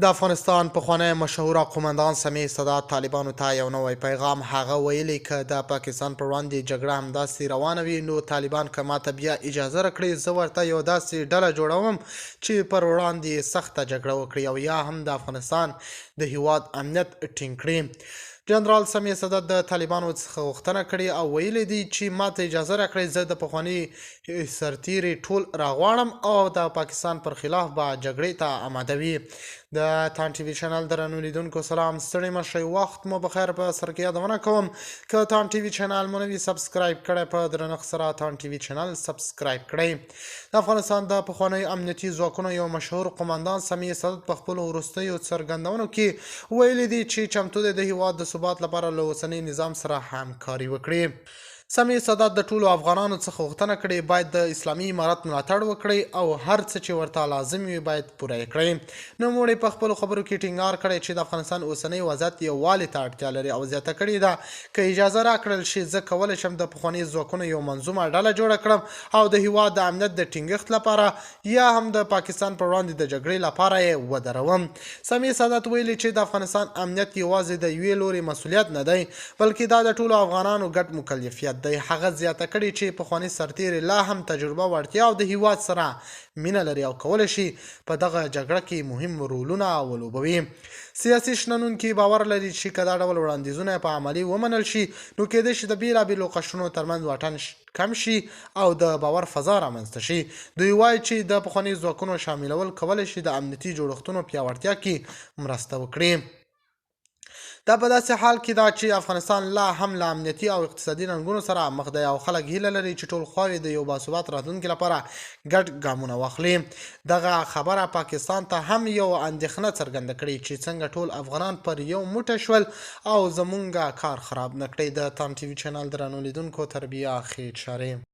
د افغانستان پخوانی مشهوره قومندان سمیع سادات طالبانو ته یو نوی پیغام هغه ویلي که د پاکستان پر وړاندې جګړه همداسې روانه وي نو طالبان که ماته بیا اجازه راکړي زه ورته یو داسې ډله جوړوم چې پر وړاندې سخته جګړه وکړي او یا هم د افغانستان د هیواد امنیت ټینګ کړي. جنرال سمیع سادات د طالبانو څخه غوښتنه کړې او ویلي دي چې ماته اجازه راکړئ زه د پخواني سرتیري ټول راغواړم او د پاکستان پر خلاف به جګړې ته آماده وي. د تان ټي وي چینل درنو لیدونکو سلام، ستړي مه شئ، وخت مو بخیر. په سر کې یادونه کوم که تان ټي وي چینل مو نه وي سبسکرایب کړئ، په درنښت سره تان ټي وي چینل سبسکرایب کړئ. د افغانستان د پخوانیو امنیتي ځواکونو یو مشهور قومندان سمیع سادات په خپلو وروستیو څرګندونو کې ویلي دي چې چمتو دی د هیواد د ثبات لپاره له اوسني نظام سره همکاري وکړي. سمیع سادات د ټولو افغانانو څخه غوښتنه کړې باید د اسلامي امارت ملاتړ وکړي او هر څه چې ورته لازم وي باید پوره یې کړي. نوموړي په خپلو خبرو کې ټینګار کړی چې د افغانستان اوسنی وضعیت یووالي ته اړتیا لري او زیاته کړې ده که اجازه راکړل شي زه کولی شم د پخواني ځواکونو یو منظومه ډله جوړه کړم او د هیواد د امنیت د ټینګښت لپاره یا هم د پاکستان پر وړاندې د جګړې لپاره یې ودروم. سمیع سادات ویلي چې د افغانستان امنیت یوازې د یوې لوري مسؤلیت نه دی بلکې دا د ټولو افغانانو ګډ مکلفیت دی. هغه زیاته کړې چې پخواني سرتیري لا هم تجربه، وړتیا او د هیواد سره مینه لري او کولی شي په دغه جګړه کې مهم رولونه ولوبوي. سیاسي شنونکي باور لري چې که دا ډول وړاندیزونه په عملي ومنل شي نو کېدای شي د بېلابېلو قشرونو ترمنځ واټن کم شي او د باور فضا رامنځته شي. دوی وایي چې د پخواني ځواکونو شاملول کولی شي د امنیتي جوړښتونو پیاوړتیا کې مرسته وکړي. دا په داسې حال کې ده چې افغانستان لا هم له امنیتي او اقتصادي ننګونو سره مخ دی او خلک هیله لري چې ټول خواوې د یو باثبات راتلونکي لپاره ګډ ګامونه واخلي. دغه خبره پاکستان ته هم یو اندېښنه څرګنده کړې چې څنګه ټول افغانان پر یو موټی شول او زمونږ کار خراب نه کړي. د تان ټي وي چینل درنو لیدونکو تر بیا ښې چارې.